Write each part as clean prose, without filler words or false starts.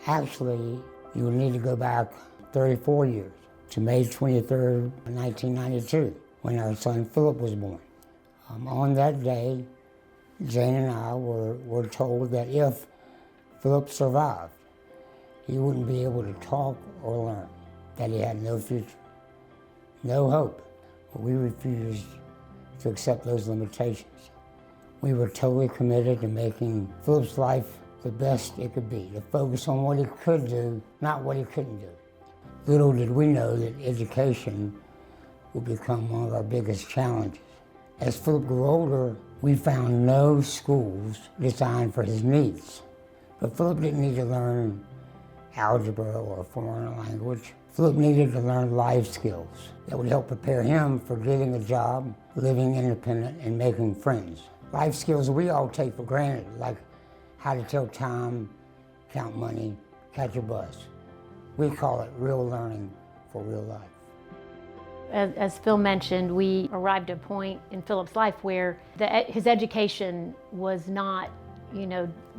Actually, you would need to go back 34 years to May 23rd, 1992, when our son Philip was born. On that day, Jane and I were told that if Philip survived, he wouldn't be able to talk or learn, that he had no future, no hope. But we refused to accept those limitations. We were totally committed to making Philip's life the best it could be, to focus on what he could do, not what he couldn't do. Little did we know that education would become one of our biggest challenges. As Philip grew older, we found no schools designed for his needs. But Philip didn't need to learn algebra or a foreign language. Philip needed to learn life skills that would help prepare him for getting a job, living independent, and making friends. Life skills we all take for granted, like how to tell time, count money, catch a bus. We call it real learning for real life. As Phil mentioned, we arrived at a point in Philip's life where his education was not,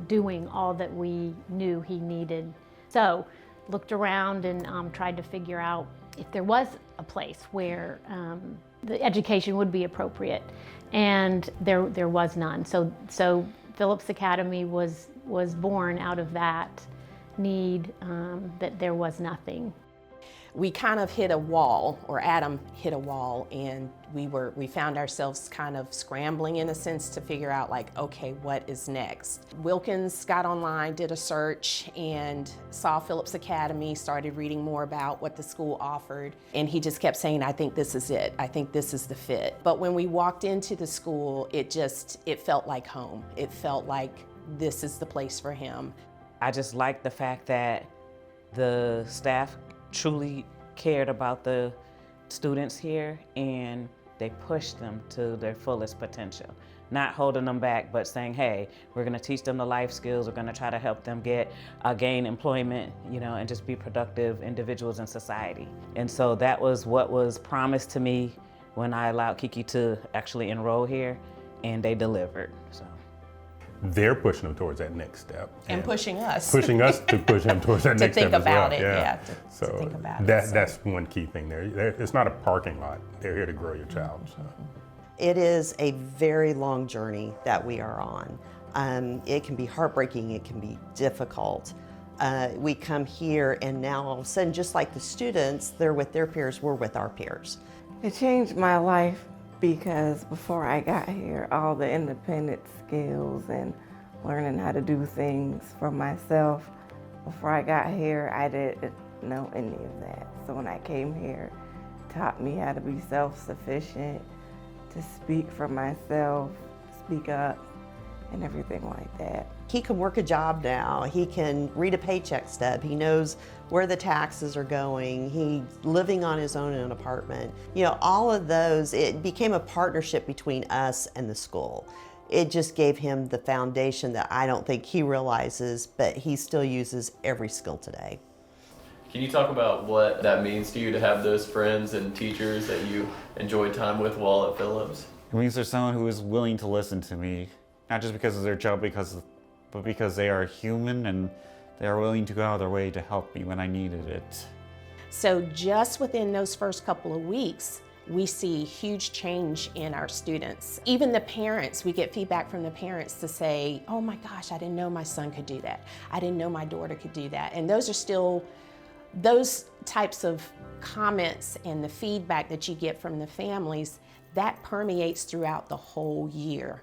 doing all that we knew he needed. So, looked around and tried to figure out if there was a place where the education would be appropriate, and there was none. So Philip's Academy was born out of that need, that there was nothing. We kind of hit a wall, or Adam hit a wall, and we found ourselves kind of scrambling in a sense to figure out, like, okay, what is next? Wilkins got online, did a search, and saw Philip's Academy, started reading more about what the school offered, and he just kept saying, I think this is it. I think this is the fit. But when we walked into the school, it felt like home. It felt like this is the place for him. I just like the fact that the staff truly cared about the students here, and they pushed them to their fullest potential. Not holding them back, but saying, hey, we're gonna teach them the life skills, we're gonna try to help them gain employment, and just be productive individuals in society. And so that was what was promised to me when I allowed Kiki to actually enroll here, and they delivered. So. They're pushing them towards that next step. And pushing us. Pushing us to push them towards that next step as well. To think about it. That's one key thing there. It's not a parking lot. They're here to grow your child. So. It is a very long journey that we are on. It can be heartbreaking, it can be difficult. We come here and now all of a sudden, just like the students, they're with their peers, we're with our peers. It changed my life because before I got here, all the independent skills and learning how to do things for myself, before I got here, I didn't know any of that. So when I came here, it taught me how to be self-sufficient, to speak for myself, speak up, and everything like that. He can work a job now. He can read a paycheck stub. He knows where the taxes are going. He's living on his own in an apartment. All of those, it became a partnership between us and the school. It just gave him the foundation that I don't think he realizes, but he still uses every skill today. Can you talk about what that means to you to have those friends and teachers that you enjoyed time with while at Phillips? It means there's someone who is willing to listen to me, not just because of their job, but because they are human and they are willing to go out of their way to help me when I needed it. So just within those first couple of weeks, we see huge change in our students. Even the parents, we get feedback from the parents to say, oh my gosh, I didn't know my son could do that. I didn't know my daughter could do that. And those are still, those types of comments and the feedback that you get from the families, that permeates throughout the whole year.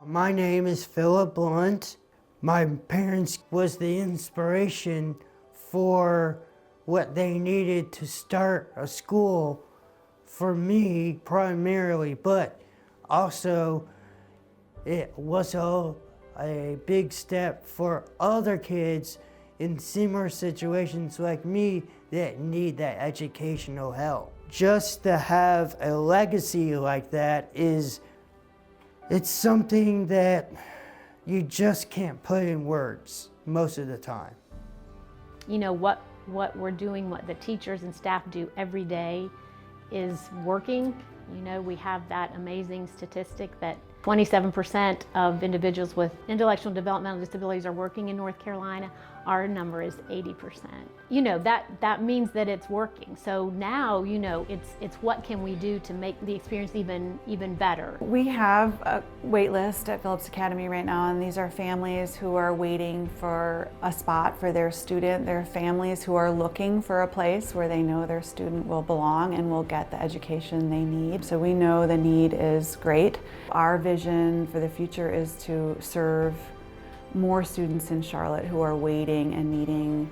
My name is Philip Blunt. My parents was the inspiration for what they needed to start a school for me primarily, but also it was a big step for other kids in similar situations like me that need that educational help. Just to have a legacy like that it's something that you just can't put in words most of the time. What we're doing, what the teachers and staff do every day is working. We have that amazing statistic that 27% of individuals with intellectual and developmental disabilities are working in North Carolina. Our number is 80%. You know, that means that it's working. So now, you know, it's what can we do to make the experience even better. We have a wait list at Phillips Academy right now, and these are families who are waiting for a spot for their student. They're families who are looking for a place where they know their student will belong and will get the education they need. So we know the need is great. Our vision for the future is to serve more students in Charlotte who are waiting and needing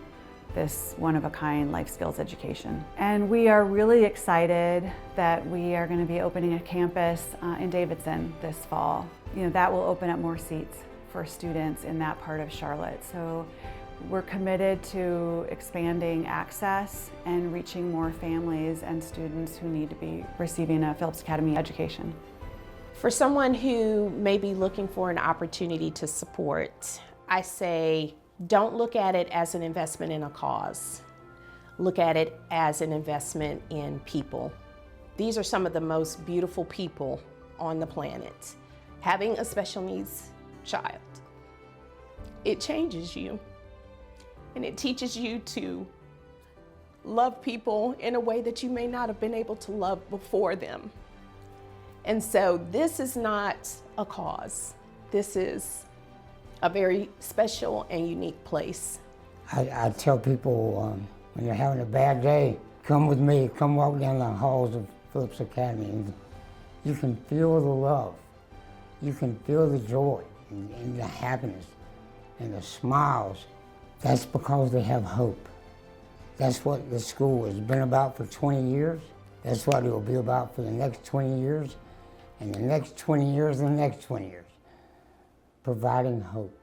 this one-of-a-kind life skills education. And we are really excited that we are going to be opening a campus in Davidson this fall. You know, that will open up more seats for students in that part of Charlotte. So we're committed to expanding access and reaching more families and students who need to be receiving a Phillips Academy education. For someone who may be looking for an opportunity to support, I say don't look at it as an investment in a cause. Look at it as an investment in people. These are some of the most beautiful people on the planet. Having a special needs child, it changes you, and it teaches you to love people in a way that you may not have been able to love before them. And so this is not a cause. This is a very special and unique place. I tell people when you're having a bad day, come with me, come walk down the halls of Phillips Academy, and you can feel the love. You can feel the joy and the happiness and the smiles. That's because they have hope. That's what the school has been about for 20 years. That's what it will be about for the next 20 years, and the next 20 years, and the next 20 years, providing hope.